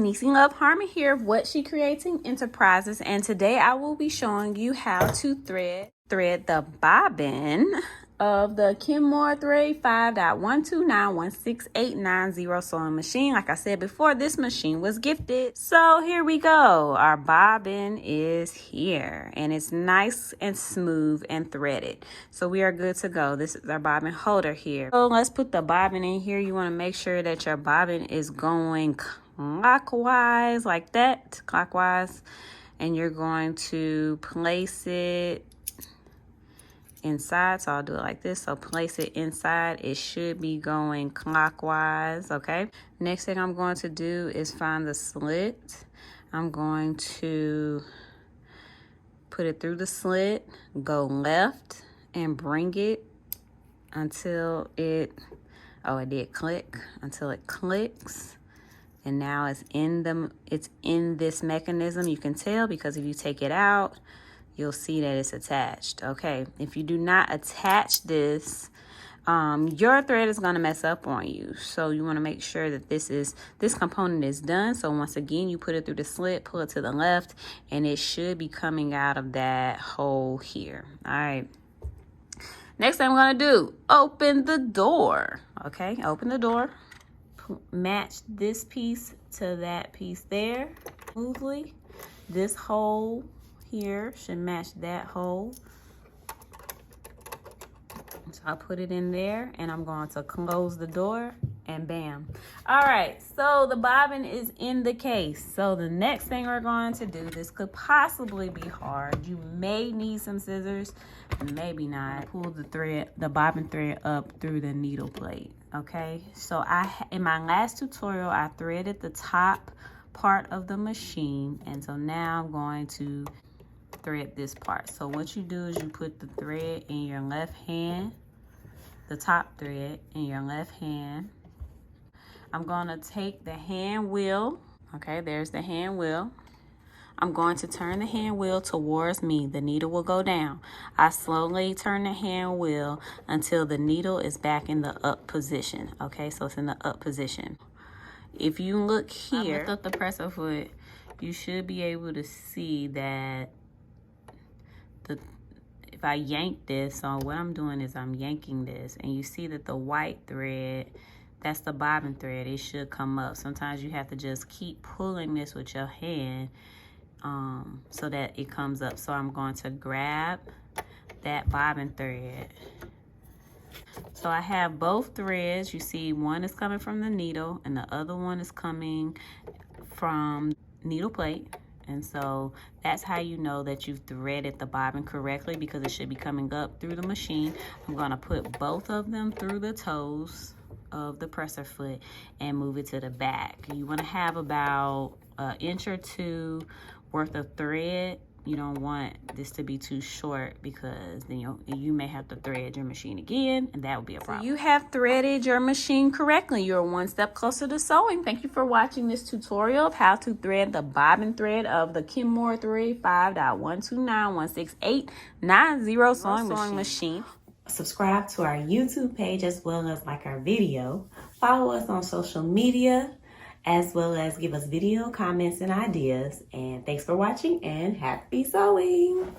Neci Love Harmon here of What She Creating Enterprises, and today I will be showing you how to thread the bobbin of the Kenmore thread 5.1291689 sewing machine. Like I said before, this machine was gifted. So here we go. Our bobbin is here and it's nice and smooth and threaded. So we are good to go. This is our bobbin holder here. So let's put the bobbin in here. You want to make sure that your bobbin is going clockwise like that, clockwise, and you're going to place it inside. So I'll do it like this. So place it inside. It should be going clockwise. Okay, next thing I'm going to do is find the slit. I'm going to put it through the slit, go left, and bring it until it did click, until it clicks. And now it's in this mechanism. You can tell because if you take it out, you'll see that it's attached. Okay, if you do not attach this, your thread is going to mess up on you. So you want to make sure that this component is done. So once again, you put it through the slit, pull it to the left, and it should be coming out of that hole here. All right. Next thing I'm going to do, open the door. Okay, open the door. Match this piece to that piece there smoothly. This hole here should match that hole. So I'll put it in there and I'm going to close the door and bam. All right, so the bobbin is in the case. So the next thing we're going to do, this could possibly be hard. You may need some scissors, maybe not. Pull the bobbin thread up through the needle blade. Okay, so in my last tutorial, I threaded the top part of the machine, and so now I'm going to thread this part. So what you do is you put the thread in your left hand, the top thread in your left hand. I'm going to take the hand wheel. Okay, there's the hand wheel. I'm going to turn the hand wheel towards me. The needle will go down. I slowly turn the hand wheel until the needle is back in the up position. Okay, so it's in the up position. If you look here, lift up the presser foot, you should be able to see that if I yank this, so what I'm doing is I'm yanking this, and you see that the white thread, that's the bobbin thread, it should come up. Sometimes you have to just keep pulling this with your hand so that it comes up. So I'm going to grab that bobbin thread. So I have both threads. You see one is coming from the needle and the other one is coming from needle plate. And so that's how you know that you've threaded the bobbin correctly, because it should be coming up through the machine. I'm going to put both of them through the toes of the presser foot and move it to the back. You want to have about an inch or two worth of thread. You don't want this to be too short, because then you may have to thread your machine again, and that would be a problem. So you have threaded your machine correctly. You're one step closer to sewing. Thank you for watching this tutorial of how to thread the bobbin thread of the Kenmore thread 5.1291689 sewing machine. Subscribe to our YouTube page as well as like our video. Follow us on social media, as well as give us video comments and ideas. And thanks for watching, and happy sewing!